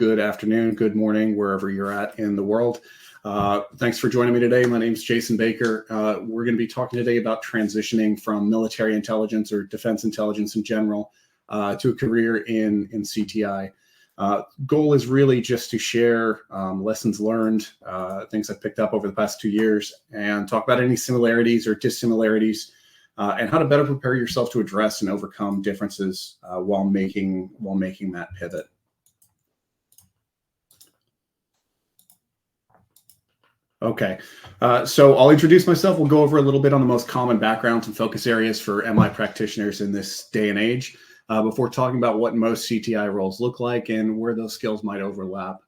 good afternoon, good morning, wherever you're at in the world. Thanks for joining me today. My name is Jason Baker. We're going to be talking today about transitioning from military intelligence or defense intelligence in general to a career in CTI. Goal is really just to share lessons learned, things I've picked up over the past 2 years, and talk about any similarities or dissimilarities, and how to better prepare yourself to address and overcome differences while making that pivot. Okay, so I'll introduce myself. We'll go over a little bit on the most common backgrounds and focus areas for MI practitioners in this day and age before talking about what most CTI roles look like and where those skills might overlap.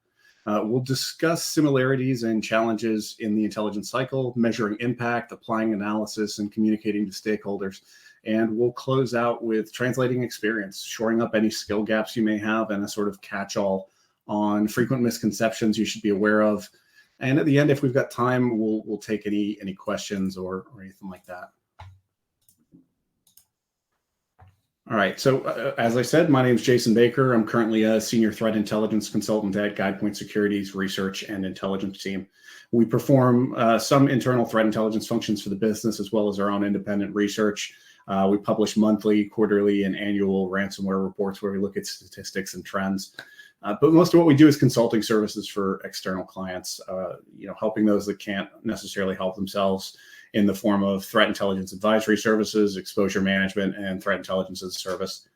We'll discuss similarities and challenges in the intelligence cycle, measuring impact, applying analysis, and communicating to stakeholders. And we'll close out with translating experience, shoring up any skill gaps you may have, and a sort of catch-all on frequent misconceptions you should be aware of. And at the end, if we've got time, we'll take any questions or anything like that. All right, so as I said, my name is Jason Baker. I'm currently a senior threat intelligence consultant at GuidePoint Security's research and intelligence team. We perform some internal threat intelligence functions for the business, as well as our own independent research. We publish monthly, quarterly, and annual ransomware reports where we look at statistics and trends. But most of what we do is consulting services for external clients, helping those that can't necessarily help themselves in the form of threat intelligence advisory services, exposure management, and threat intelligence as a service.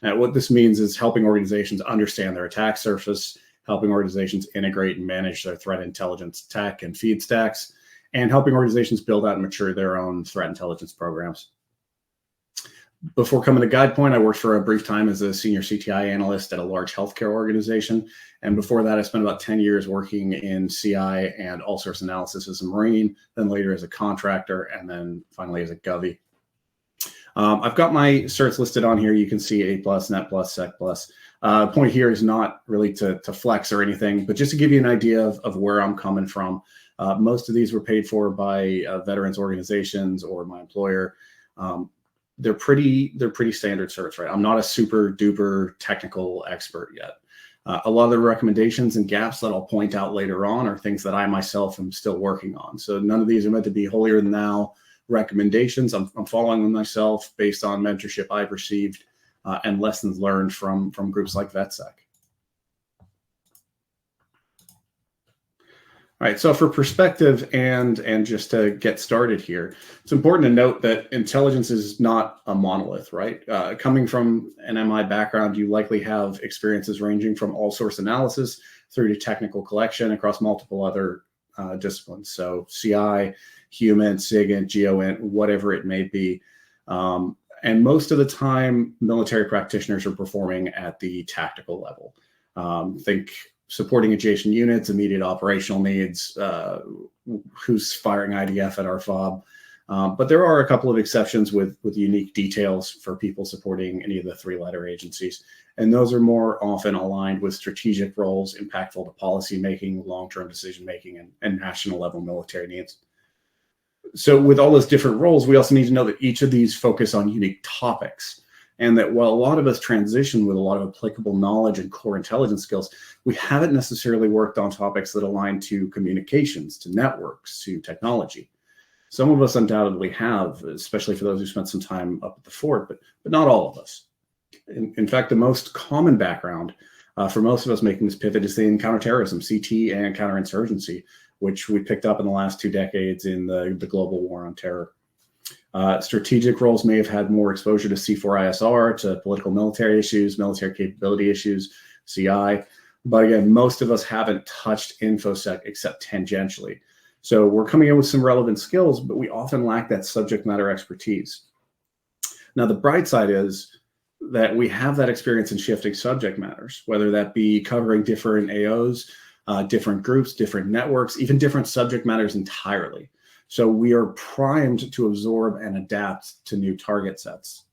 What this means is helping organizations understand their attack surface, helping organizations integrate and manage their threat intelligence tech and feed stacks, and helping organizations build out and mature their own threat intelligence programs. Before coming to GuidePoint, I worked for a brief time as a senior CTI analyst at a large healthcare organization. And before that, I spent about 10 years working in CI and all source analysis as a Marine, then later as a contractor, and then finally as a Govy. I've got my certs listed on here. You can see A+, Net+, Sec+. Point here is not really to flex or anything, but just to give you an idea of where I'm coming from. Most of these were paid for by veterans organizations or my employer. They're pretty standard certs, right? I'm not a super duper technical expert yet. A lot of the recommendations and gaps that I'll point out later on are things that I myself am still working on. So none of these are meant to be holier than thou recommendations. I'm following them myself based on mentorship I've received and lessons learned from groups like VetSec. All right, so for perspective and just to get started here, it's important to note that intelligence is not a monolith, right? Coming from an MI background, you likely have experiences ranging from all source analysis through to technical collection across multiple other disciplines. So CI, human, SIGINT, GeoInt, whatever it may be. And most of the time, military practitioners are performing at the tactical level. Think supporting adjacent units, immediate operational needs, who's firing IDF at our FOB. But there are a couple of exceptions with unique details for people supporting any of the three-letter agencies. And those are more often aligned with strategic roles, impactful to policymaking, long-term decision-making, and national-level military needs. So with all those different roles, we also need to know that each of these focus on unique topics. And that while a lot of us transition with a lot of applicable knowledge and core intelligence skills, we haven't necessarily worked on topics that align to communications, to networks, to technology. Some of us undoubtedly have, especially for those who spent some time up at the fort, but not all of us. In fact, the most common background for most of us making this pivot is in counterterrorism, CT, and counterinsurgency, which we picked up in the last 2 decades in the global war on terror. Strategic roles may have had more exposure to C4ISR, to political military issues, military capability issues, CI. But again, most of us haven't touched infosec except tangentially. So we're coming in with some relevant skills, but we often lack that subject matter expertise. Now, the bright side is that we have that experience in shifting subject matters, whether that be covering different AOs, different groups, different networks, even different subject matters entirely. So we are primed to absorb and adapt to new target sets.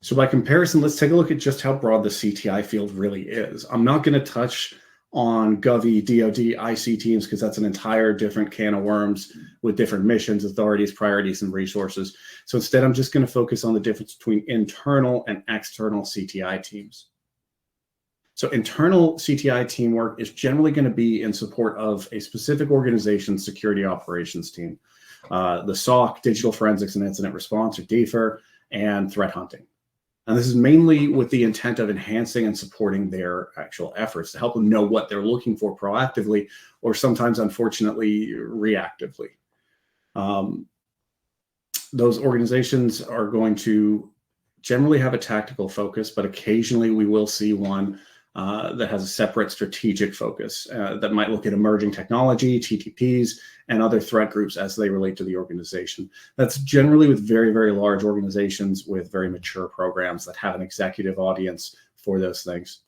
So by comparison, let's take a look at just how broad the CTI field really is. I'm not going to touch on Govy, DoD, IC teams, because that's an entire different can of worms with different missions, authorities, priorities, and resources. So instead, I'm just going to focus on the difference between internal and external CTI teams. So internal CTI teamwork is generally going to be in support of a specific organization's security operations team, the SOC, Digital Forensics and Incident Response, or DFIR, and threat hunting. And this is mainly with the intent of enhancing and supporting their actual efforts to help them know what they're looking for proactively, or sometimes, unfortunately, reactively. Those organizations are going to generally have a tactical focus, but occasionally we will see one that has a separate strategic focus that might look at emerging technology, TTPs, and other threat groups as they relate to the organization. That's generally with very, very large organizations with very mature programs that have an executive audience for those things.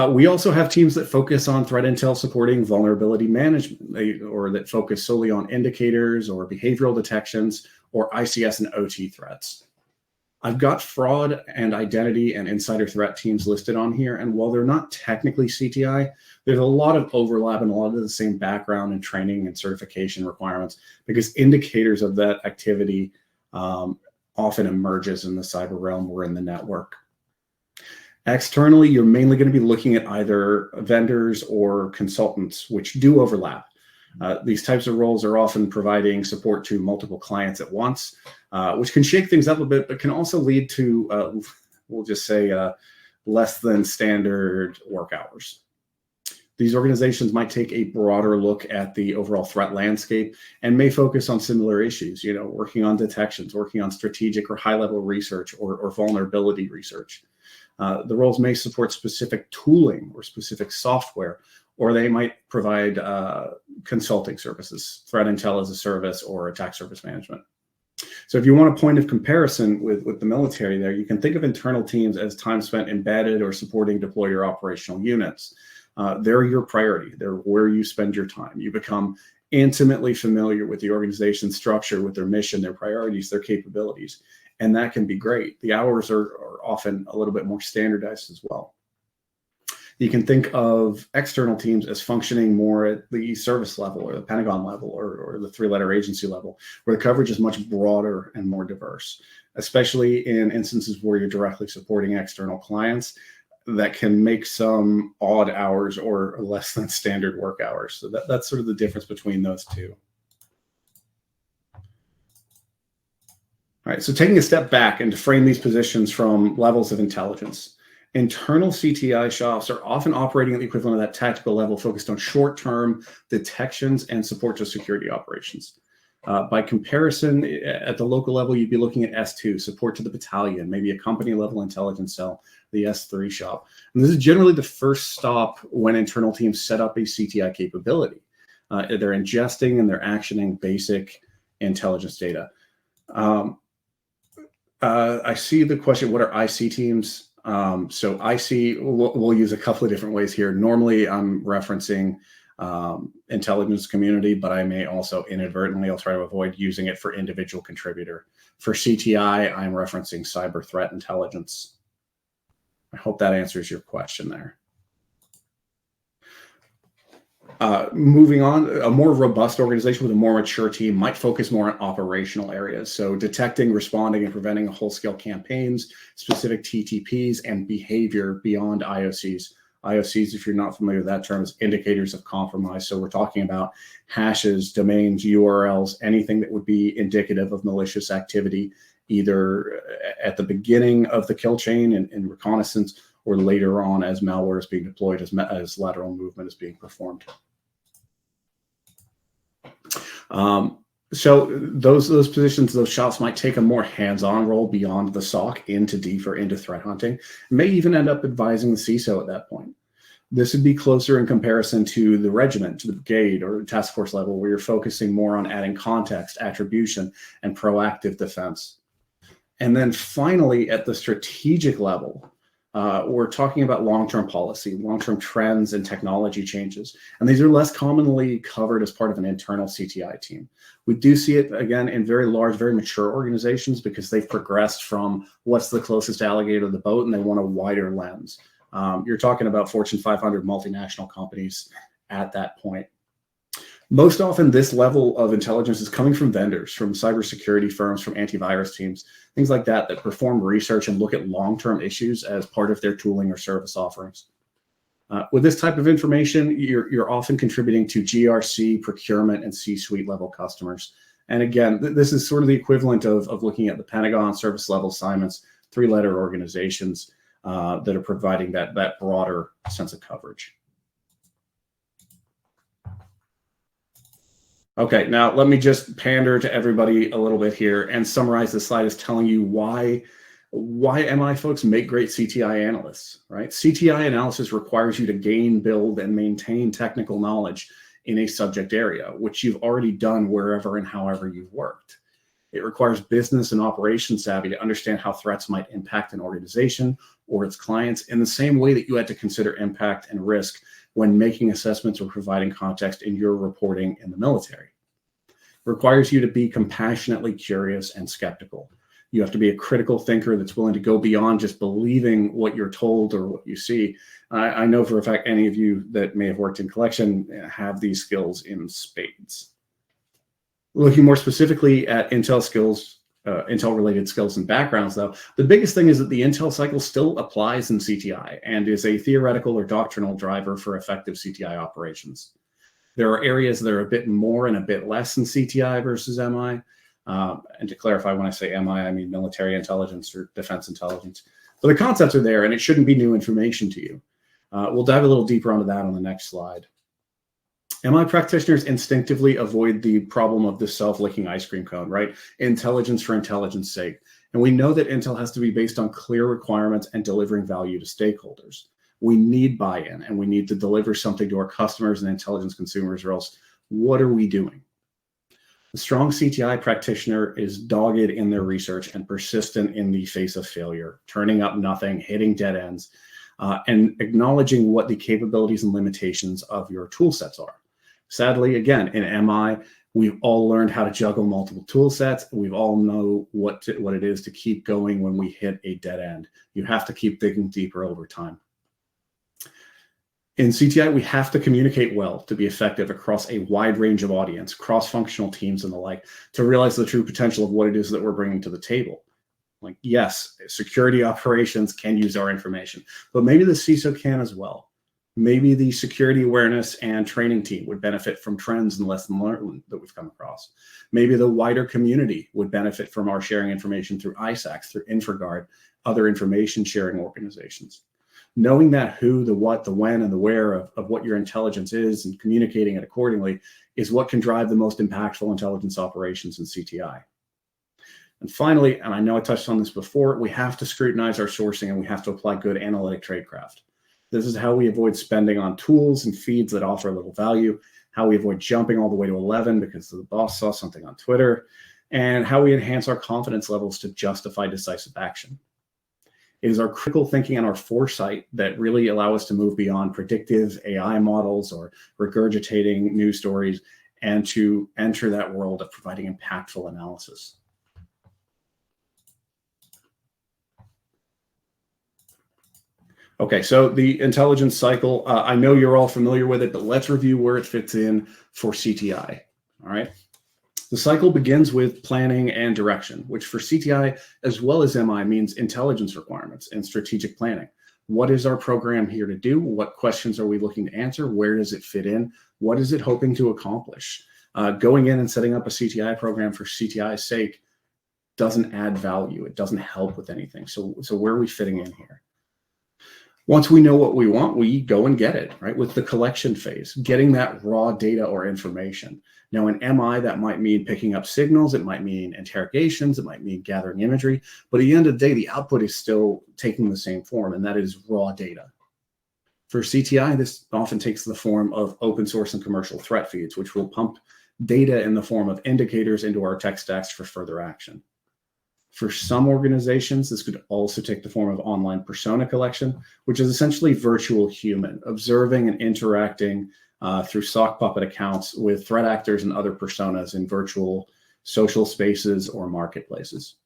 We also have teams that focus on threat intel supporting vulnerability management, or that focus solely on indicators or behavioral detections or ICS and OT threats. I've got fraud and identity and insider threat teams listed on here. And while they're not technically CTI, there's a lot of overlap and a lot of the same background and training and certification requirements, because indicators of that activity often emerges in the cyber realm or in the network. Externally, you're mainly going to be looking at either vendors or consultants, which do overlap. These types of roles are often providing support to multiple clients at once, which can shake things up a bit, but can also lead to, we'll just say, less than standard work hours. These organizations might take a broader look at the overall threat landscape and may focus on similar issues, working on detections, working on strategic or high-level research or vulnerability research. The roles may support specific tooling or specific software, or they might provide consulting services, threat intel as a service, or attack surface management. So if you want a point of comparison with the military there, you can think of internal teams as time spent embedded or supporting deployer operational units. They're your priority. They're where you spend your time. You become intimately familiar with the organization's structure, with their mission, their priorities, their capabilities. And that can be great. The hours are often a little bit more standardized as well. You can think of external teams as functioning more at the service level or the Pentagon level or the three-letter agency level, where the coverage is much broader and more diverse, especially in instances where you're directly supporting external clients that can make some odd hours or less than standard work hours. So that's sort of the difference between those two. All right, so taking a step back and to frame these positions from levels of intelligence. Internal CTI shops are often operating at the equivalent of that tactical level, focused on short-term detections and support to security operations. By comparison, at the local level, you'd be looking at S2, support to the battalion, maybe a company-level intelligence cell, the S3 shop. And this is generally the first stop when internal teams set up a CTI capability. They're ingesting and they're actioning basic intelligence data. I see the question, what are IC teams? So IC, we'll use a couple of different ways here. Normally, I'm referencing intelligence community, but I may also inadvertently, I'll try to avoid using it for individual contributor. For CTI, I'm referencing cyber threat intelligence. I hope that answers your question there. Moving on, a more robust organization with a more mature team might focus more on operational areas. So detecting, responding, and preventing whole-scale campaigns, specific TTPs, and behavior beyond IOCs. IOCs, if you're not familiar with that term, is indicators of compromise. So we're talking about hashes, domains, URLs, anything that would be indicative of malicious activity, either at the beginning of the kill chain in reconnaissance, or later on as malware is being deployed, as lateral movement is being performed. So those positions, those shops might take a more hands-on role beyond the SOC into DFIR, into threat hunting, may even end up advising the CISO at that point. This would be closer in comparison to the regiment, to the brigade, or task force level, where you're focusing more on adding context, attribution, and proactive defense. And then finally, at the strategic level, we're talking about long-term policy, long-term trends and technology changes. And these are less commonly covered as part of an internal CTI team. We do see it, again, in very large, very mature organizations because they've progressed from what's the closest alligator to the boat and they want a wider lens. You're talking about Fortune 500 multinational companies at that point. Most often, this level of intelligence is coming from vendors, from cybersecurity firms, from antivirus teams, things like that, that perform research and look at long-term issues as part of their tooling or service offerings. With this type of information, you're often contributing to GRC, procurement, and C-suite level customers. And again, this is sort of the equivalent of looking at the Pentagon service level assignments, three-letter organizations that are providing that broader sense of coverage. Okay, now let me just pander to everybody a little bit here and summarize this slide as telling you why MI folks make great CTI analysts, right? CTI analysis requires you to gain, build, and maintain technical knowledge in a subject area, which you've already done wherever and however you've worked. It requires business and operations savvy to understand how threats might impact an organization or its clients in the same way that you had to consider impact and risk when making assessments or providing context in your reporting in the military. It requires you to be compassionately curious and skeptical. You have to be a critical thinker that's willing to go beyond just believing what you're told or what you see. I know for a fact any of you that may have worked in collection have these skills in spades. Looking more specifically at intel skills, intel-related skills and backgrounds, though, the biggest thing is that the intel cycle still applies in CTI and is a theoretical or doctrinal driver for effective CTI operations. There are areas that are a bit more and a bit less in CTI versus MI. And to clarify, when I say MI, I mean military intelligence or defense intelligence. But the concepts are there, and it shouldn't be new information to you. We'll dive a little deeper onto that on the next slide. MI practitioners instinctively avoid the problem of the self-licking ice cream cone, right? Intelligence for intelligence sake. And we know that intel has to be based on clear requirements and delivering value to stakeholders. We need buy-in, and we need to deliver something to our customers and intelligence consumers, or else what are we doing? The strong CTI practitioner is dogged in their research and persistent in the face of failure, turning up nothing, hitting dead ends, and acknowledging what the capabilities and limitations of your tool sets are. Sadly, again, in MI, we've all learned how to juggle multiple tool sets. We've all know what it is to keep going when we hit a dead end. You have to keep digging deeper over time. In CTI, we have to communicate well to be effective across a wide range of audience, cross-functional teams and the like, to realize the true potential of what it is that we're bringing to the table. Like, yes, security operations can use our information, but maybe the CISO can as well. Maybe the security awareness and training team would benefit from trends and lessons learned that we've come across. Maybe the wider community would benefit from our sharing information through ISACs, through InfraGard, other information sharing organizations. Knowing that who, the what, the when, and the where of what your intelligence is and communicating it accordingly is what can drive the most impactful intelligence operations in CTI. And finally, and I know I touched on this before, we have to scrutinize our sourcing and we have to apply good analytic tradecraft. This is how we avoid spending on tools and feeds that offer little value, how we avoid jumping all the way to 11 because the boss saw something on Twitter, and how we enhance our confidence levels to justify decisive action. It is our critical thinking and our foresight that really allow us to move beyond predictive AI models or regurgitating news stories and to enter that world of providing impactful analysis. Okay, so the intelligence cycle, I know you're all familiar with it, but let's review where it fits in for CTI, all right? The cycle begins with planning and direction, which for CTI as well as MI means intelligence requirements and strategic planning. What is our program here to do? What questions are we looking to answer? Where does it fit in? What is it hoping to accomplish? Going in and setting up a CTI program for CTI's sake doesn't add value. It doesn't help with anything. So where are we fitting in here? Once we know what we want, we go and get it, right? With the collection phase, getting that raw data or information. Now in MI, that might mean picking up signals. It might mean interrogations. It might mean gathering imagery. But at the end of the day, the output is still taking the same form, and that is raw data. For CTI, this often takes the form of open source and commercial threat feeds, which will pump data in the form of indicators into our tech stacks for further action. For some organizations, this could also take the form of online persona collection, which is essentially virtual human, observing and interacting through sock puppet accounts with threat actors and other personas in virtual social spaces or marketplaces.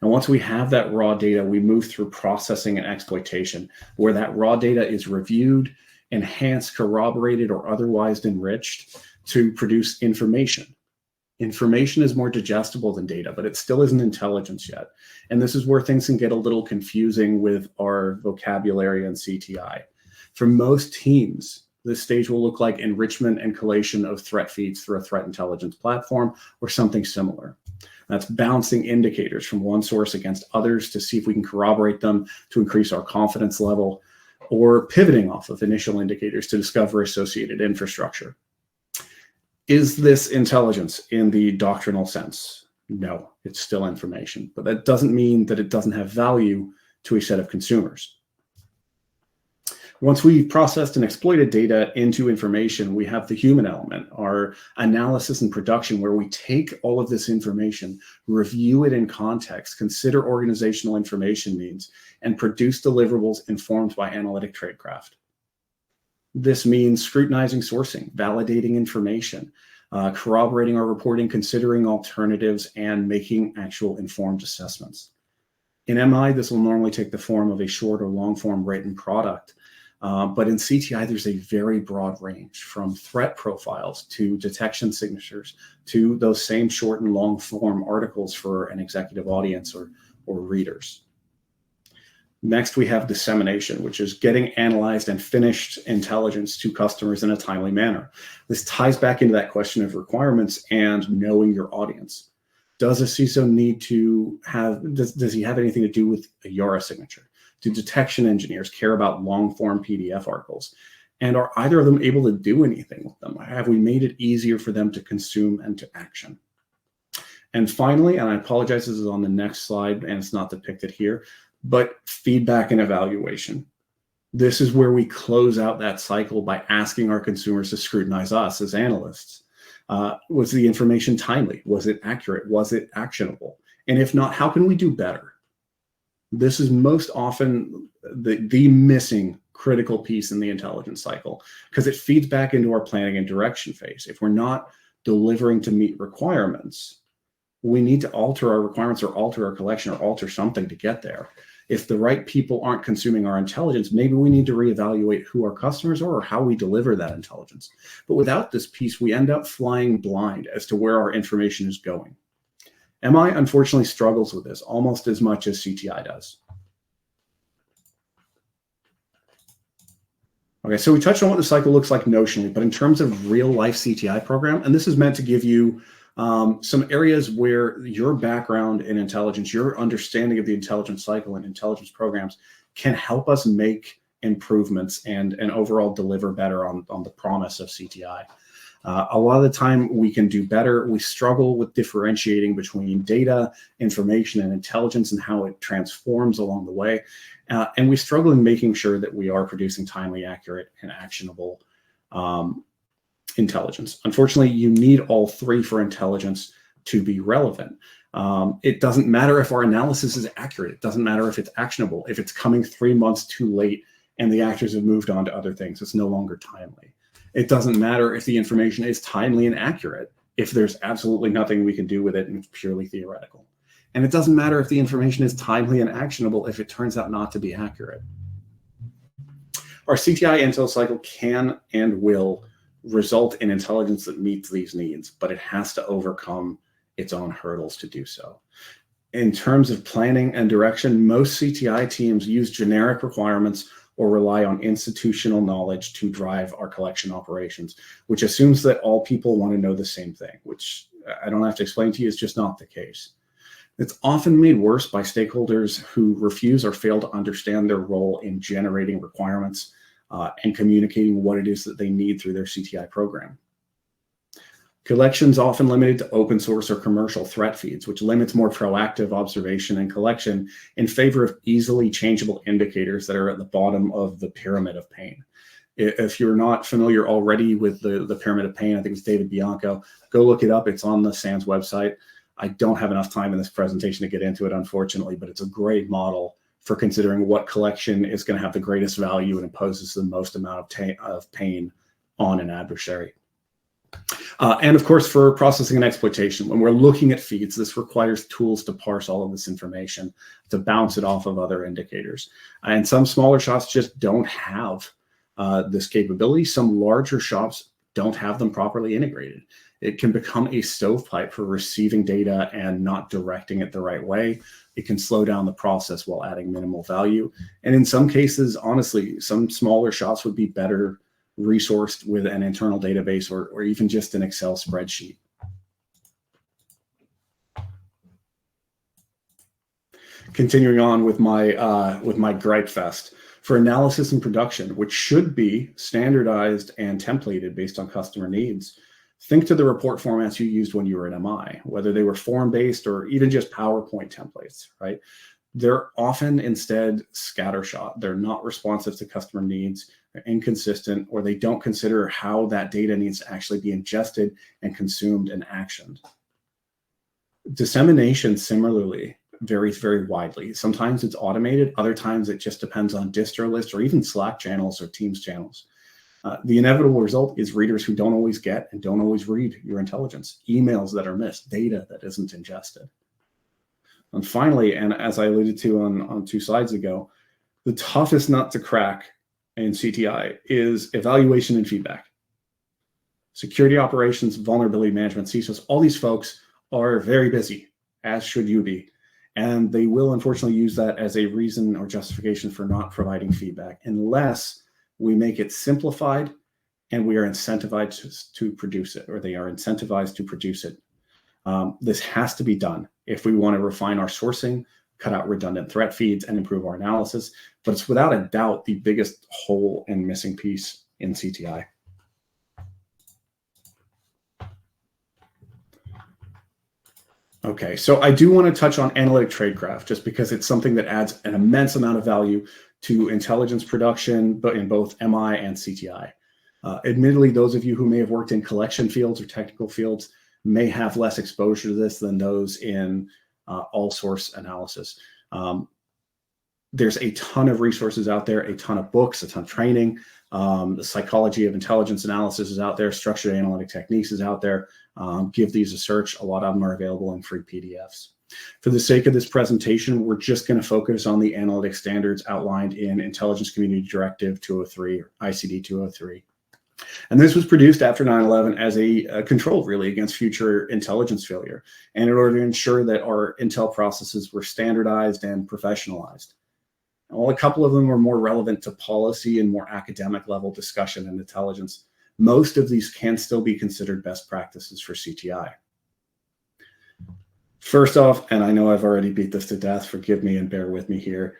And once we have that raw data, we move through processing and exploitation, where that raw data is reviewed, enhanced, corroborated, or otherwise enriched to produce information. Information is more digestible than data, but it still isn't intelligence yet. And this is where things can get a little confusing with our vocabulary and CTI. For most teams, this stage will look like enrichment and collation of threat feeds through a threat intelligence platform or something similar. That's balancing indicators from one source against others to see if we can corroborate them to increase our confidence level, or pivoting off of initial indicators to discover associated infrastructure. Is this intelligence in the doctrinal sense? No, it's still information, but that doesn't mean that it doesn't have value to a set of consumers. Once we've processed and exploited data into information, we have the human element, our analysis and production, where we take all of this information, review it in context, consider organizational information needs, and produce deliverables informed by analytic tradecraft. This means scrutinizing sourcing, validating information, corroborating our reporting, considering alternatives, and making actual informed assessments. In MI, this will normally take the form of a short or long form written product. But in CTI, there's a very broad range, from threat profiles to detection signatures to those same short and long form articles for an executive audience or readers. Next, we have dissemination, which is getting analyzed and finished intelligence to customers in a timely manner. This ties back into that question of requirements and knowing your audience. Does a CISO need to have, does he have anything to do with a YARA signature? Do detection engineers care about long-form PDF articles? And are either of them able to do anything with them? Have we made it easier for them to consume and to action? And finally, and I apologize, this is on the next slide and it's not depicted here, but feedback and evaluation. This is where we close out that cycle by asking our consumers to scrutinize us as analysts. Was the information timely? Was it accurate? Was it actionable? And if not, how can we do better? This is most often the missing critical piece in the intelligence cycle, because it feeds back into our planning and direction phase. If we're not delivering to meet requirements, we need to alter our requirements or alter our collection or alter something to get there. If the right people aren't consuming our intelligence, maybe we need to reevaluate who our customers are or how we deliver that intelligence. But without this piece, we end up flying blind as to where our information is going. MI unfortunately struggles with this almost as much as CTI does. Okay, so we touched on what the cycle looks like notionally, but in terms of real life CTI program, and this is meant to give you some areas where your background in intelligence, your understanding of the intelligence cycle and intelligence programs can help us make improvements and overall deliver better on the promise of CTI. A lot of the time we can do better. We struggle with differentiating between data, information, and intelligence and how it transforms along the way. And we struggle in making sure that we are producing timely, accurate, and actionable intelligence. Unfortunately, you need all three for intelligence to be relevant. It doesn't matter if our analysis is accurate. It doesn't matter if it's actionable. If it's coming 3 months too late and the actors have moved on to other things, it's no longer timely. It doesn't matter if the information is timely and accurate, if there's absolutely nothing we can do with it and it's purely theoretical. And it doesn't matter if the information is timely and actionable if it turns out not to be accurate. Our CTI intel cycle can and will result in intelligence that meets these needs, but it has to overcome its own hurdles to do so. In terms of planning and direction, most CTI teams use generic requirements or rely on institutional knowledge to drive our collection operations, which assumes that all people want to know the same thing, which I don't have to explain to you is just not the case. It's often made worse by stakeholders who refuse or fail to understand their role in generating requirements and communicating what it is that they need through their CTI program. Collection's often limited to open source or commercial threat feeds, which limits more proactive observation and collection in favor of easily changeable indicators that are at the bottom of the pyramid of pain. If you're not familiar already with the pyramid of pain, I think it's David Bianco, go look it up. It's on the SANS website. I don't have enough time in this presentation to get into it, unfortunately, but it's a great model for considering what collection is going to have the greatest value and imposes the most amount of pain on an adversary. And of course, for processing and exploitation, when we're looking at feeds, this requires tools to parse all of this information, to bounce it off of other indicators. And some smaller shops just don't have this capability. Some larger shops don't have them properly integrated. It can become a stovepipe for receiving data and not directing it the right way. It can slow down the process while adding minimal value. And in some cases, honestly, some smaller shops would be better resourced with an internal database or even just an Excel spreadsheet. Continuing on with my gripe fest. For analysis and production, which should be standardized and templated based on customer needs, think to the report formats you used when you were in MI, whether they were form-based or even just PowerPoint templates, right? They're often instead scattershot. They're not responsive to customer needs, they're inconsistent, or they don't consider how that data needs to actually be ingested and consumed and actioned. Dissemination similarly varies very widely. Sometimes it's automated, other times it just depends on distro lists or even Slack channels or Teams channels. The inevitable result is readers who don't always get and don't always read your intelligence, emails that are missed, data that isn't ingested. And finally, and as I alluded to on 2 slides ago, the toughest nut to crack in CTI is evaluation and feedback. Security operations, vulnerability management, CISOs, all these folks are very busy, as should you be. And they will unfortunately use that as a reason or justification for not providing feedback unless we make it simplified and we are incentivized to produce it, or they are incentivized to produce it. This has to be done if we want to refine our sourcing, cut out redundant threat feeds, and improve our analysis. But it's without a doubt the biggest hole and missing piece in CTI. Okay, so I do want to touch on analytic tradecraft just because it's something that adds an immense amount of value to intelligence production, but in both MI and CTI. Admittedly, those of you who may have worked in collection fields or technical fields may have less exposure to this than those in all source analysis. There's a ton of resources out there, a ton of books, a ton of training. The psychology of intelligence analysis is out there. Structured analytic techniques is out there. Give these a search. A lot of them are available in free PDFs. For the sake of this presentation, we're just going to focus on the analytic standards outlined in Intelligence Community Directive 203, or ICD 203. And this was produced after 9/11 as a control, really, against future intelligence failure, and in order to ensure that our intel processes were standardized and professionalized. While a couple of them were more relevant to policy and more academic level discussion and intelligence, most of these can still be considered best practices for CTI. First off, and I know I've already beat this to death, forgive me and bear with me here,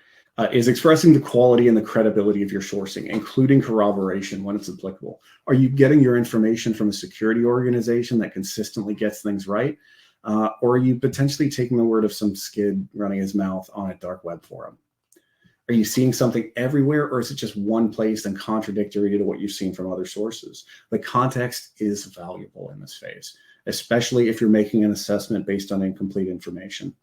is expressing the quality and the credibility of your sourcing, including corroboration when it's applicable. Are you getting your information from a security organization that consistently gets things right? Or are you potentially taking the word of some skid running his mouth on a dark web forum? Are you seeing something everywhere, or is it just one place and contradictory to what you've seen from other sources? The context is valuable in this phase, especially if you're making an assessment based on incomplete information.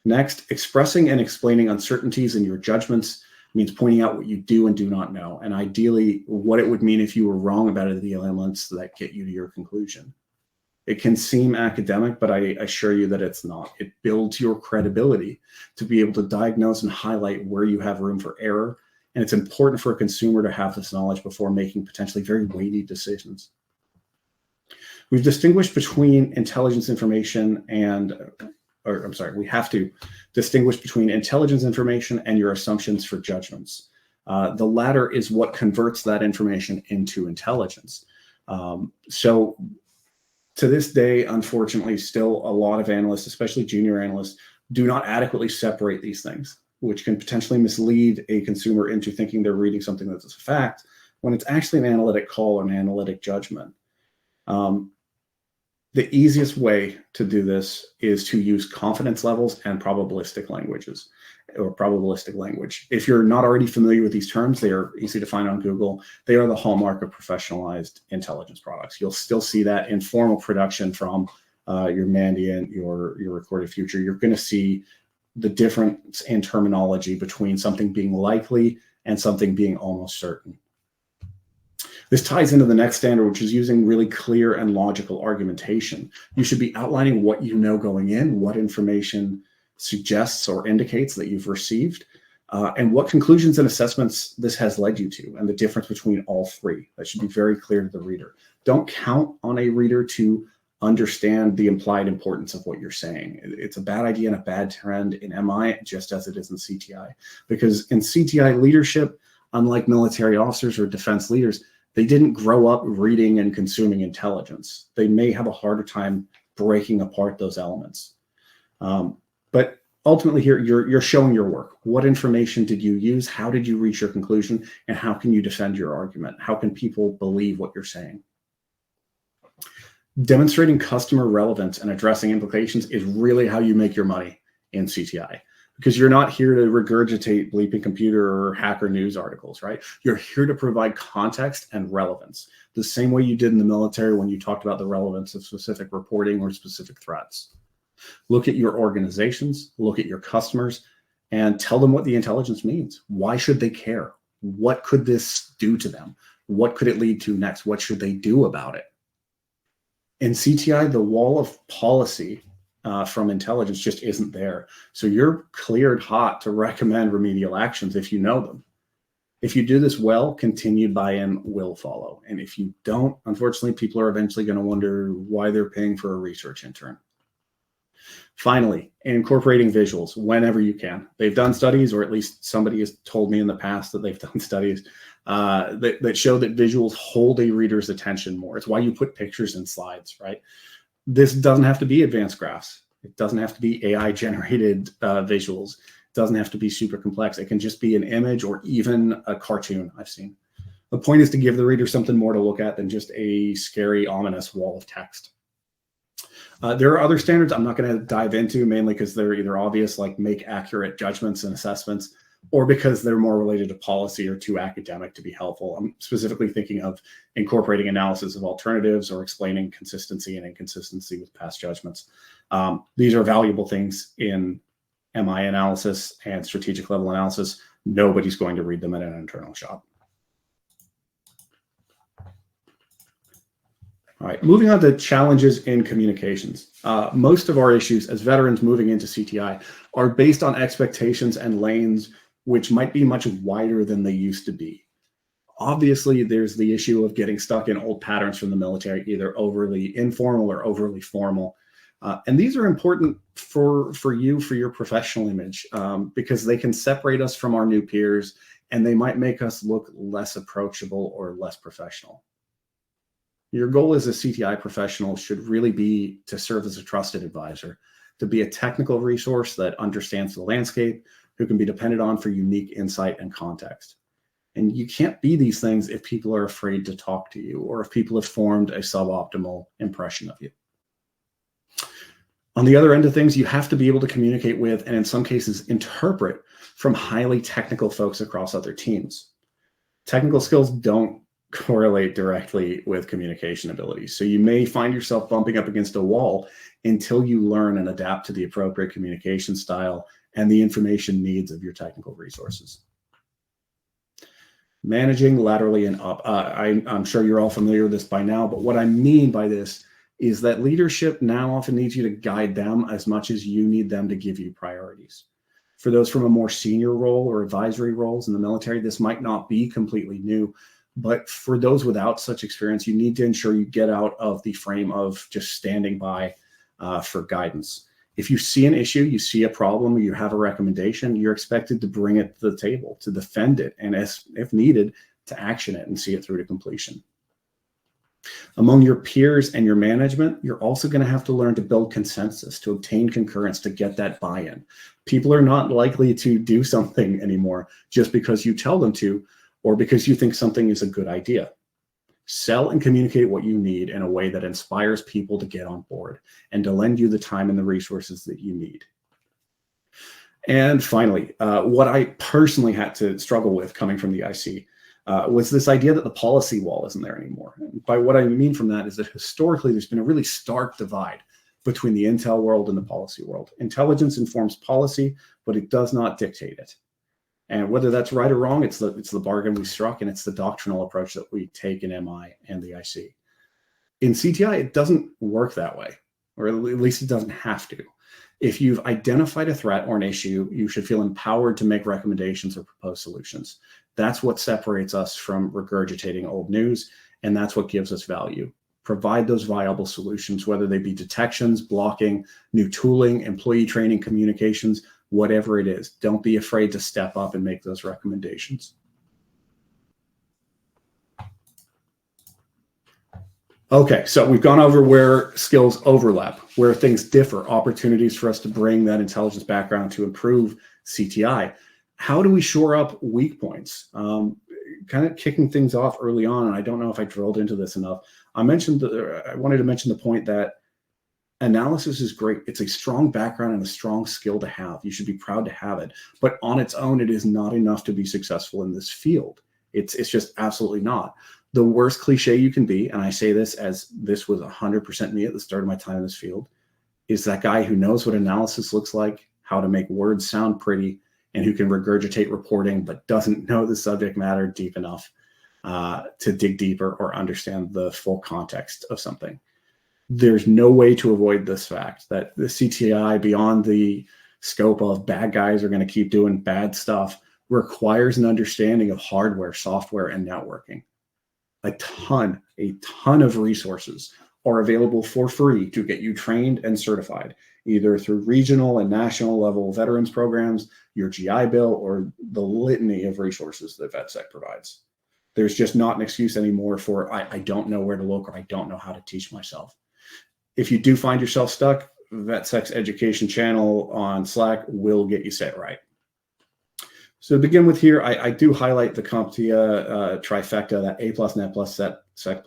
Next, expressing and explaining uncertainties in your judgments means pointing out what you do and do not know, and ideally what it would mean if you were wrong about the elements that get you to your conclusion. It can seem academic, but I assure you that it's not. It builds your credibility to be able to diagnose and highlight where you have room for error. And it's important for a consumer to have this knowledge before making potentially very weighty decisions. We've distinguished between intelligence information we have to distinguish between intelligence information and your assumptions for judgments. The latter is what converts that information into intelligence. So to this day, unfortunately, still a lot of analysts, especially junior analysts, do not adequately separate these things, which can potentially mislead a consumer into thinking they're reading something that's a fact when it's actually an analytic call or an analytic judgment. The easiest way to do this is to use confidence levels and probabilistic languages or probabilistic language. If you're not already familiar with these terms, they are easy to find on Google. They are the hallmark of professionalized intelligence products. You'll still see that in formal production from your Mandiant, your Recorded Future. You're going to see the difference in terminology between something being likely and something being almost certain. This ties into the next standard, which is using really clear and logical argumentation. You should be outlining what you know going in, what information suggests or indicates that you've received, and what conclusions and assessments this has led you to, and the difference between all three. That should be very clear to the reader. Don't count on a reader to understand the implied importance of what you're saying. It's a bad idea and a bad trend in MI, just as it is in CTI. Because in CTI leadership, unlike military officers or defense leaders, they didn't grow up reading and consuming intelligence. They may have a harder time breaking apart those elements. But ultimately here, you're showing your work. What information did you use? How did you reach your conclusion? And how can you defend your argument? How can people believe what you're saying? Demonstrating customer relevance and addressing implications is really how you make your money in CTI, because you're not here to regurgitate bleeping computer or hacker news articles, right? You're here to provide context and relevance, the same way you did in the military when you talked about the relevance of specific reporting or specific threats. Look at your organizations, look at your customers, and tell them what the intelligence means. Why should they care? What could this do to them? What could it lead to next? What should they do about it? In CTI, the wall of policy from intelligence just isn't there. So you're cleared hot to recommend remedial actions if you know them. If you do this well, continued buy-in will follow. And if you don't, unfortunately, people are eventually going to wonder why they're paying for a research intern. Finally, incorporating visuals whenever you can. They've done studies, or at least somebody has told me in the past that they've done studies that show that visuals hold a reader's attention more. It's why you put pictures in slides, right? This doesn't have to be advanced graphs. It doesn't have to be AI-generated visuals. It doesn't have to be super complex. It can just be an image or even a cartoon I've seen. The point is to give the reader something more to look at than just a scary, ominous wall of text. There are other standards I'm not going to dive into, mainly because they're either obvious, like make accurate judgments and assessments, or because they're more related to policy or too academic to be helpful. I'm specifically thinking of incorporating analysis of alternatives or explaining consistency and inconsistency with past judgments. These are valuable things in MI analysis and strategic level analysis. Nobody's going to read them in an internal shop. All right, moving on to challenges in communications. Most of our issues as veterans moving into CTI are based on expectations and lanes which might be much wider than they used to be. Obviously, there's the issue of getting stuck in old patterns from the military, either overly informal or overly formal. And these are important for you, for your professional image, because they can separate us from our new peers, and they might make us look less approachable or less professional. Your goal as a CTI professional should really be to serve as a trusted advisor, to be a technical resource that understands the landscape, who can be depended on for unique insight and context. And you can't be these things if people are afraid to talk to you, or if people have formed a suboptimal impression of you. On the other end of things, you have to be able to communicate with, and in some cases, interpret from highly technical folks across other teams. Technical skills don't correlate directly with communication abilities. So you may find yourself bumping up against a wall until you learn and adapt to the appropriate communication style and the information needs of your technical resources. Managing laterally and up. I'm sure you're all familiar with this by now, but what I mean by this is that leadership now often needs you to guide them as much as you need them to give you priorities. For those from a more senior role or advisory roles in the military, this might not be completely new. But for those without such experience, you need to ensure you get out of the frame of just standing by for guidance. If you see an issue, you see a problem, you have a recommendation, you're expected to bring it to the table, to defend it, and if needed, to action it and see it through to completion. Among your peers and your management, you're also going to have to learn to build consensus, to obtain concurrence, to get that buy-in. People are not likely to do something anymore just because you tell them to, or because you think something is a good idea. Sell and communicate what you need in a way that inspires people to get on board and to lend you the time and the resources that you need. And finally, what I personally had to struggle with coming from the IC was this idea that the policy wall isn't there anymore. And by what I mean from that is that historically, there's been a really stark divide between the intel world and the policy world. Intelligence informs policy, but it does not dictate it. And whether that's right or wrong, it's the bargain we struck, and it's the doctrinal approach that we take in MI and the IC. In CTI, it doesn't work that way, or at least it doesn't have to. If you've identified a threat or an issue, you should feel empowered to make recommendations or propose solutions. That's what separates us from regurgitating old news, and that's what gives us value. Provide those viable solutions, whether they be detections, blocking, new tooling, employee training, communications, whatever it is. Don't be afraid to step up and make those recommendations. Okay, so we've gone over where skills overlap, where things differ, opportunities for us to bring that intelligence background to improve CTI. How do we shore up weak points? Kind of kicking things off early on, and I don't know if I drilled into this enough. I wanted to mention the point that analysis is great. It's a strong background and a strong skill to have. You should be proud to have it. But on its own, it is not enough to be successful in this field. It's just absolutely not. The worst cliche you can be, and I say this as this was 100% me at the start of my time in this field, is that guy who knows what analysis looks like, how to make words sound pretty, and who can regurgitate reporting, but doesn't know the subject matter deep enough to dig deeper or understand the full context of something. There's no way to avoid this fact that the CTI, beyond the scope of bad guys are going to keep doing bad stuff, requires an understanding of hardware, software, and networking. A ton of resources are available for free to get you trained and certified, either through regional and national level veterans programs, your GI Bill, or the litany of resources that VetSec provides. There's just not an excuse anymore for, I don't know where to look, or I don't know how to teach myself. If you do find yourself stuck, VetSec's education channel on Slack will get you set right. So to begin with here, I do highlight the CompTIA trifecta, that A+, Net+, Sec+,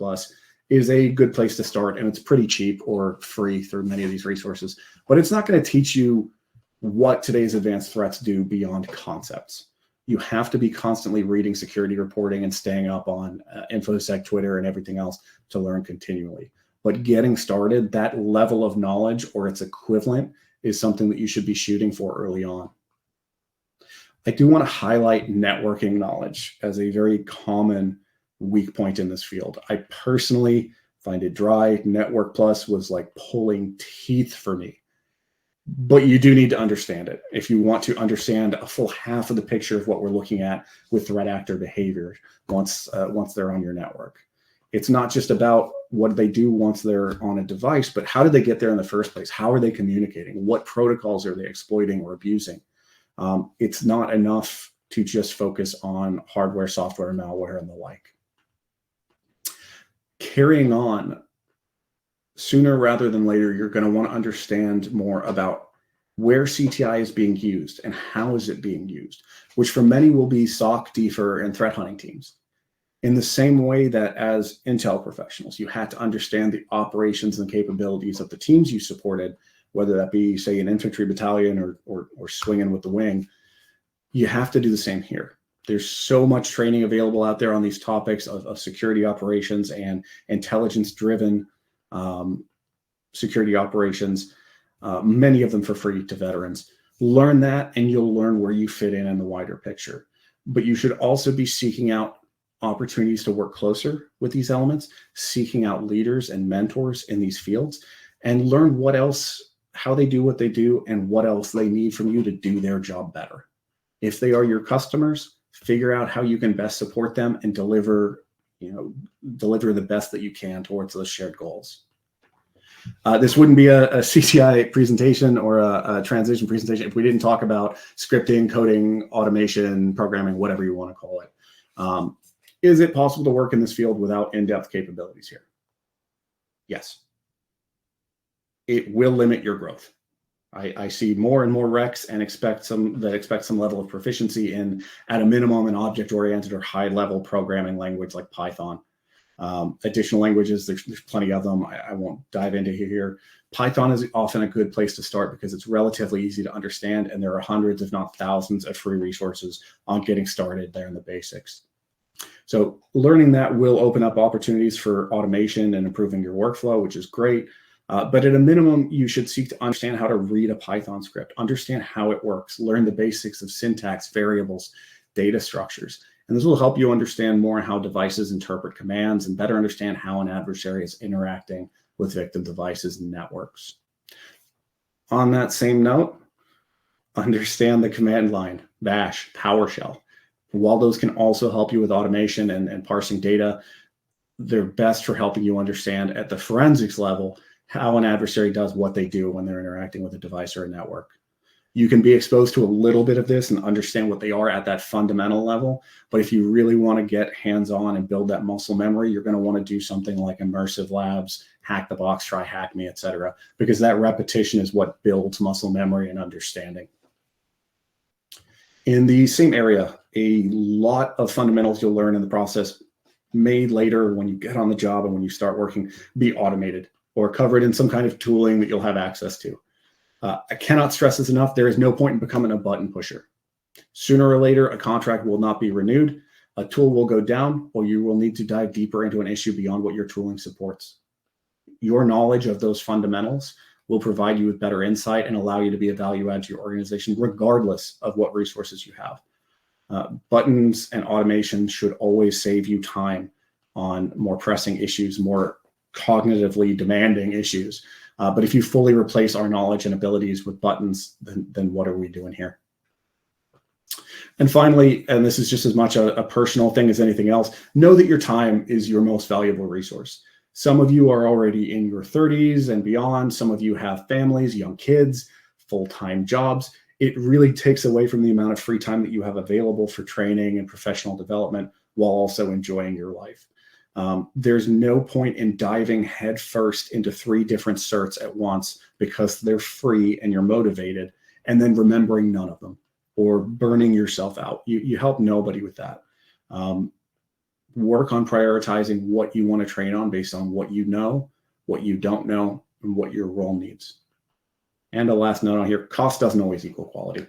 is a good place to start, and it's pretty cheap or free through many of these resources. But it's not going to teach you what today's advanced threats do beyond concepts. You have to be constantly reading security reporting and staying up on infosec, Twitter, and everything else to learn continually. But getting started, that level of knowledge or its equivalent is something that you should be shooting for early on. I do want to highlight networking knowledge as a very common weak point in this field. I personally find it dry. Network Plus was like pulling teeth for me. But you do need to understand it if you want to understand a full half of the picture of what we're looking at with threat actor behavior once they're on your network. It's not just about what do they do once they're on a device, but how did they get there in the first place? How are they communicating? What protocols are they exploiting or abusing? It's not enough to just focus on hardware, software, malware, and the like. Carrying on, sooner rather than later, you're going to want to understand more about where CTI is being used and how is it being used, which for many will be SOC, DFIR, and threat hunting teams. In the same way that as Intel professionals, you had to understand the operations and capabilities of the teams you supported, whether that be, say, an infantry battalion or swinging with the wing, you have to do the same here. There's so much training available out there on these topics of security operations and intelligence-driven security operations, many of them for free to veterans. Learn that, and you'll learn where you fit in the wider picture. But you should also be seeking out opportunities to work closer with these elements, seeking out leaders and mentors in these fields, and learn what else, how they do what they do, and what else they need from you to do their job better. If they are your customers, figure out how you can best support them and deliver the best that you can towards those shared goals. This wouldn't be a CTI presentation or a transition presentation if we didn't talk about scripting, coding, automation, programming, whatever you want to call it. Is it possible to work in this field without in-depth capabilities here? Yes. It will limit your growth. I see more and more recs and expect some level of proficiency in, at a minimum, an object-oriented or high-level programming language like Python. Additional languages, there's plenty of them. I won't dive into here. Python is often a good place to start because it's relatively easy to understand, and there are hundreds, if not thousands, of free resources on getting started there in the basics. So learning that will open up opportunities for automation and improving your workflow, which is great. But at a minimum, you should seek to understand how to read a Python script, understand how it works, learn the basics of syntax, variables, data structures. And this will help you understand more how devices interpret commands and better understand how an adversary is interacting with victim devices and networks. On that same note, understand the command line, Bash, PowerShell. While those can also help you with automation and parsing data, they're best for helping you understand at the forensics level how an adversary does what they do when they're interacting with a device or a network. You can be exposed to a little bit of this and understand what they are at that fundamental level. But if you really want to get hands-on and build that muscle memory, you're going to want to do something like immersive labs, hack the box, try hack me, etc. Because that repetition is what builds muscle memory and understanding. In the same area, a lot of fundamentals you'll learn in the process may later when you get on the job and when you start working be automated or covered in some kind of tooling that you'll have access to. I cannot stress this enough. There is no point in becoming a button pusher. Sooner or later, a contract will not be renewed, a tool will go down, or you will need to dive deeper into an issue beyond what your tooling supports. Your knowledge of those fundamentals will provide you with better insight and allow you to be a value add to your organization, regardless of what resources you have. Buttons and automation should always save you time on more pressing issues, more cognitively demanding issues. But if you fully replace our knowledge and abilities with buttons, then what are we doing here? And finally, and this is just as much a personal thing as anything else, know that your time is your most valuable resource. Some of you are already in your 30s and beyond. Some of you have families, young kids, full-time jobs. It really takes away from the amount of free time that you have available for training and professional development while also enjoying your life. There's no point in diving headfirst into 3 different certs at once because they're free and you're motivated, and then remembering none of them or burning yourself out. You help nobody with that. Work on prioritizing what you want to train on based on what you know, what you don't know, and what your role needs. And a last note on here, cost doesn't always equal quality.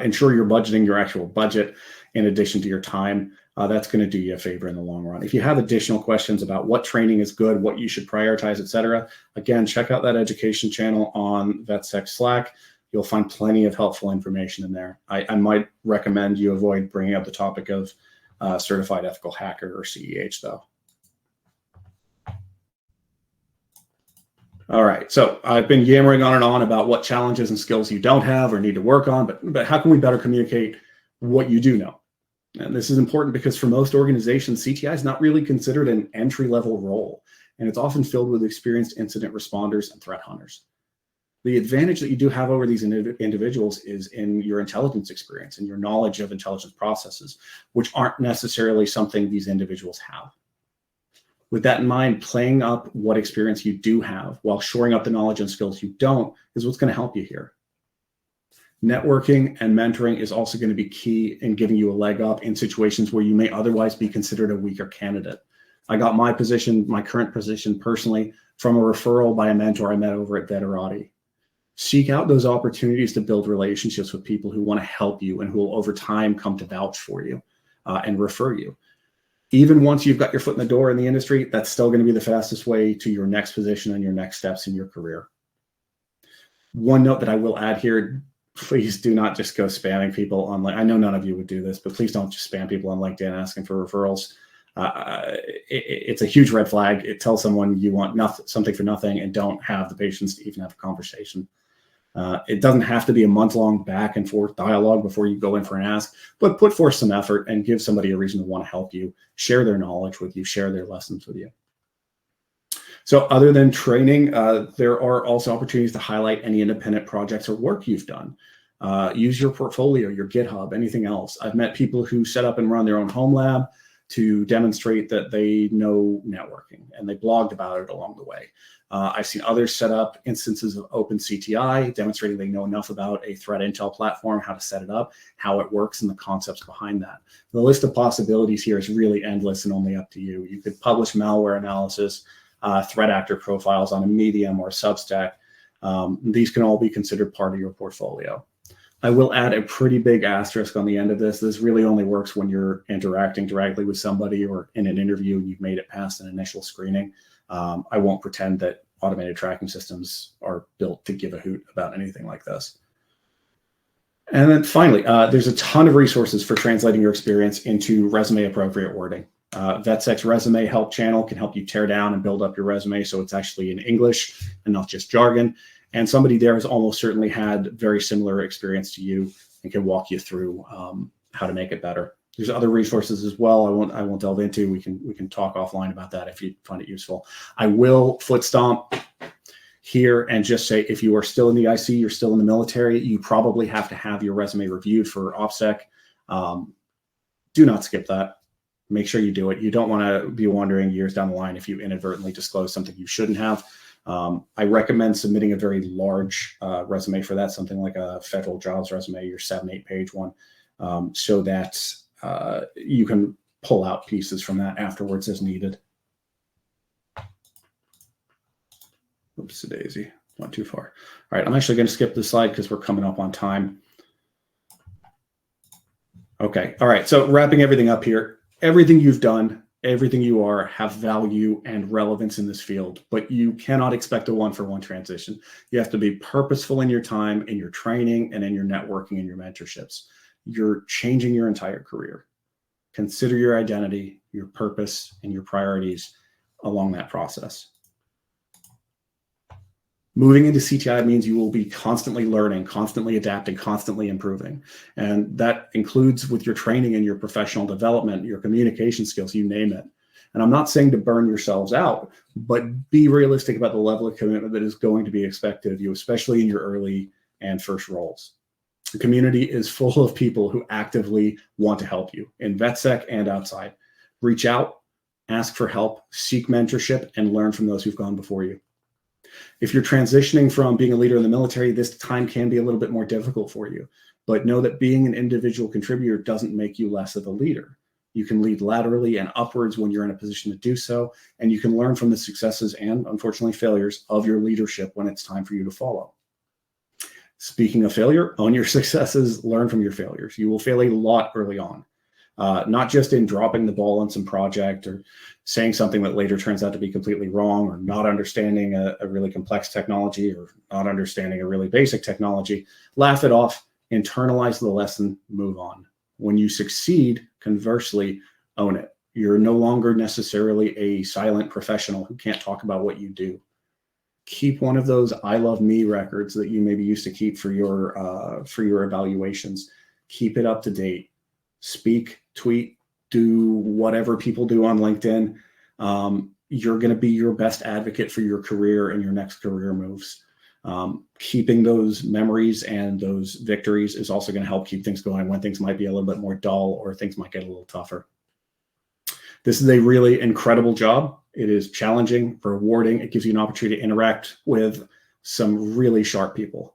Ensure you're budgeting your actual budget in addition to your time. That's going to do you a favor in the long run. If you have additional questions about what training is good, what you should prioritize, etc., again, check out that education channel on VetSec Slack. You'll find plenty of helpful information in there. I might recommend you avoid bringing up the topic of certified ethical hacker or CEH, though. All right, so I've been yammering on and on about what challenges and skills you don't have or need to work on, but how can we better communicate what you do know? And this is important because for most organizations, CTI is not really considered an entry-level role, and it's often filled with experienced incident responders and threat hunters. The advantage that you do have over these individuals is in your intelligence experience and your knowledge of intelligence processes, which aren't necessarily something these individuals have. With that in mind, playing up what experience you do have while shoring up the knowledge and skills you don't is what's going to help you here. Networking and mentoring is also going to be key in giving you a leg up in situations where you may otherwise be considered a weaker candidate. I got my position, my current position personally, from a referral by a mentor I met over at Veterati. Seek out those opportunities to build relationships with people who want to help you and who will over time come to vouch for you and refer you. Even once you've got your foot in the door in the industry, that's still going to be the fastest way to your next position and your next steps in your career. One note that I will add here, please do not just go spamming people on LinkedIn. I know none of you would do this, but please don't just spam people on LinkedIn asking for referrals. It's a huge red flag. It tells someone you want something for nothing and don't have the patience to even have a conversation. It doesn't have to be a month-long back and forth dialogue before you go in for an ask, but put forth some effort and give somebody a reason to want to help you, share their knowledge with you, share their lessons with you. So other than training, there are also opportunities to highlight any independent projects or work you've done. Use your portfolio, your GitHub, anything else. I've met people who set up and run their own home lab to demonstrate that they know networking, and they blogged about it along the way. I've seen others set up instances of open CTI, demonstrating they know enough about a threat intel platform, how to set it up, how it works, and the concepts behind that. The list of possibilities here is really endless and only up to you. You could publish malware analysis, threat actor profiles on a Medium or a Substack. These can all be considered part of your portfolio. I will add a pretty big asterisk on the end of this. This really only works when you're interacting directly with somebody or in an interview and you've made it past an initial screening. I won't pretend that automated tracking systems are built to give a hoot about anything like this. And then finally, there's a ton of resources for translating your experience into resume appropriate wording. VetSec's resume help channel can help you tear down and build up your resume so it's actually in English and not just jargon. And somebody there has almost certainly had very similar experience to you and can walk you through how to make it better. There's other resources as well. I won't delve into. We can talk offline about that if you find it useful. I will foot stomp here and just say, if you are still in the IC, you're still in the military, you probably have to have your resume reviewed for OPSEC. Do not skip that. Make sure you do it. You don't want to be wondering years down the line if you inadvertently disclose something you shouldn't have. I recommend submitting a very large resume for that, something like a federal jobs resume, your 7-8 page one, so that you can pull out pieces from that afterwards as needed. Oops, daisy, went too far. All right, I'm actually going to skip this slide because we're coming up on time. Okay, all right, so wrapping everything up here, everything you've done, everything you are have value and relevance in this field, but you cannot expect a one-for-one transition. You have to be purposeful in your time, in your training, and in your networking and your mentorships. You're changing your entire career. Consider your identity, your purpose, and your priorities along that process. Moving into CTI means you will be constantly learning, constantly adapting, constantly improving. And that includes with your training and your professional development, your communication skills, you name it. And I'm not saying to burn yourselves out, but be realistic about the level of commitment that is going to be expected of you, especially in your early and first roles. The community is full of people who actively want to help you in VetSec and outside. Reach out, ask for help, seek mentorship, and learn from those who've gone before you. If you're transitioning from being a leader in the military, this time can be a little bit more difficult for you. But know that being an individual contributor doesn't make you less of a leader. You can lead laterally and upwards when you're in a position to do so, and you can learn from the successes and, unfortunately, failures of your leadership when it's time for you to follow. Speaking of failure, own your successes, learn from your failures. You will fail a lot early on. Not just in dropping the ball on some project or saying something that later turns out to be completely wrong, or not understanding a really complex technology, or not understanding a really basic technology. Laugh it off, internalize the lesson, move on. When you succeed, conversely, own it. You're no longer necessarily a silent professional who can't talk about what you do. Keep one of those I love me records that you maybe used to keep for your evaluations. Keep it up to date. Speak, tweet, do whatever people do on LinkedIn. You're going to be your best advocate for your career and your next career moves. Keeping those memories and those victories is also going to help keep things going when things might be a little bit more dull or things might get a little tougher. This is a really incredible job. It is challenging, rewarding. It gives you an opportunity to interact with some really sharp people.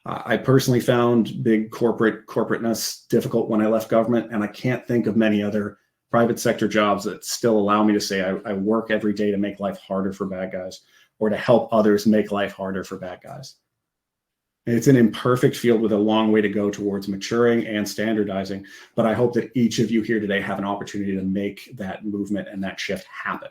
I personally found big corporateness difficult when I left government, and I can't think of many other private sector jobs that still allow me to say I work every day to make life harder for bad guys, or to help others make life harder for bad guys. It's an imperfect field with a long way to go towards maturing and standardizing, but I hope that each of you here today have an opportunity to make that movement and that shift happen.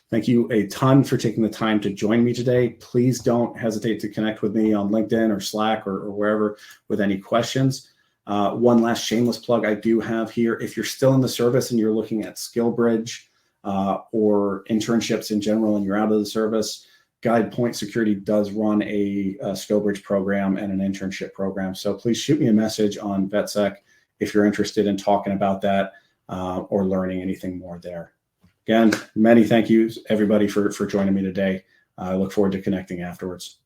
Thank you a ton for taking the time to join me today. Please don't hesitate to connect with me on LinkedIn or Slack or wherever with any questions. One last shameless plug I do have here. If you're still in the service and you're looking at SkillBridge or internships in general and you're out of the service, GuidePoint Security does run a SkillBridge program and an internship program. So please shoot me a message on VetSec if you're interested in talking about that or learning anything more there. Again, many thank yous, everybody, for joining me today. I look forward to connecting afterwards.